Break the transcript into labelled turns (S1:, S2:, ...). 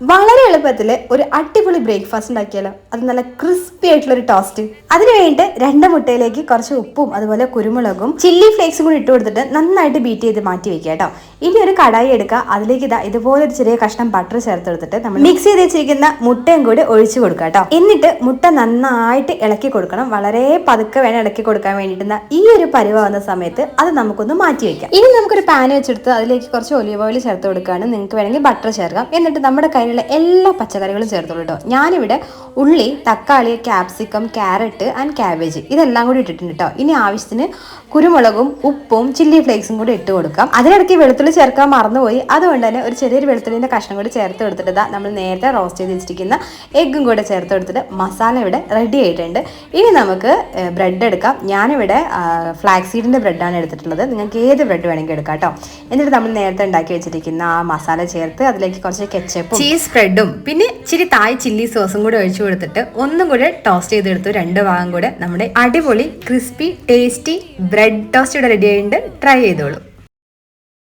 S1: വളരെ എളുപ്പത്തിൽ ഒരു അടിപൊളി ബ്രേക്ക്ഫാസ്റ്റ് ഉണ്ടാക്കിയാലോ. അത് നല്ല ക്രിസ്പി ആയിട്ടുള്ള ഒരു ടോസ്റ്റ്. അതിന് വേണ്ടി 2 മുട്ടയിലേക്ക് കുറച്ച് ഉപ്പും അതുപോലെ കുരുമുളകും ചില്ലി ഫ്ലേക്സും കൂടി ഇട്ട് കൊടുത്തിട്ട് നന്നായിട്ട് ബീറ്റ് ചെയ്ത് മാറ്റി വെക്കുക കേട്ടോ. ഇനി ഒരു കടായി എടുക്കുക, അതിലേക്ക് ഇതുപോലെ ഒരു ചെറിയ കഷ്ണം ബട്ടർ ചേർത്ത് കൊടുത്തിട്ട് നമ്മൾ മിക്സ് ചെയ്ത് വെച്ചിരിക്കുന്ന മുട്ടയും കൂടി ഒഴിച്ചു കൊടുക്കുക കേട്ടോ. എന്നിട്ട് മുട്ട നന്നായിട്ട് ഇളക്കി കൊടുക്കണം. വളരെ പതുക്കെ വേണം ഇളക്കി കൊടുക്കാൻ വേണ്ടിയിട്ട്. ഈ ഒരു പരുവാകുന്ന സമയത്ത് അത് നമുക്കൊന്ന് മാറ്റി വെക്കാം. ഇനി നമുക്കൊരു പാൻ വെച്ചെടുത്ത് അതിലേക്ക് കുറച്ച് ഒലിവ് ഓയിൽ ചേർത്ത് കൊടുക്കുകയാണ്. നിങ്ങൾക്ക് വേണമെങ്കിൽ ബട്ടർ ചേർക്കാം. എന്നിട്ട് നമ്മുടെ എല്ലാ പച്ചക്കറികളും ചേർത്തോളൂ കേട്ടോ. ഞാനിവിടെ ഉള്ളി, തക്കാളി, ക്യാപ്സിക്കം, ക്യാരറ്റ് ആൻഡ് ക്യാബേജ് ഇതെല്ലാം കൂടി ഇട്ടിട്ടുണ്ട് കേട്ടോ. ഇനി ആവശ്യത്തിന് കുരുമുളകും ഉപ്പും ചില്ലി ഫ്ലേക്സും കൂടി ഇട്ട് കൊടുക്കാം. അതിനിടയ്ക്ക് വെളുത്തുള്ളി ചേർക്കാൻ മറന്നുപോയി. അതുകൊണ്ട് തന്നെ ഒരു ചെറിയൊരു വെളുത്തുള്ളിൻ്റെ കഷ്ണം കൂടി ചേർത്ത് കൊടുത്തിട്ട് നമ്മൾ നേരത്തെ റോസ്റ്റ് ചെയ്ത് വെച്ചിരിക്കുന്ന എഗ്ഗും കൂടെ ചേർത്ത് കൊടുത്തിട്ട് മസാല ഇവിടെ റെഡി ആയിട്ടുണ്ട്. ഇനി നമുക്ക് ബ്രെഡ് എടുക്കാം. ഞാനിവിടെ ഫ്ലാക്സ് സീഡിൻ്റെ ബ്രെഡാണ് എടുത്തിട്ടുള്ളത്. നിങ്ങൾക്ക് ഏത് ബ്രെഡ് വേണമെങ്കിൽ എടുക്കാം കേട്ടോ. എന്നിട്ട് നമ്മൾ നേരത്തെ ഉണ്ടാക്കി വെച്ചിരിക്കുന്ന ആ മസാല ചേർത്ത് അതിലേക്ക് കുറച്ച് കെച്ചപ്പും ചീസ് സ്പ്രെഡും പിന്നെ ഇച്ചിരി തായ് ചില്ലി സോസും കൂടെ ഒഴിച്ചു കൊടുത്തിട്ട് ഒന്നും കൂടെ ടോസ്റ്റ് ചെയ്തെടുത്തു. 2 ഭാഗം കൂടെ നമ്മുടെ അടിപൊളി ക്രിസ്പി ടേസ്റ്റി ബ്രെഡ് ടോസ്റ്റ് ഇവിടെ റെഡി ആയിട്ടുണ്ട്. ട്രൈ ചെയ്തോളൂ.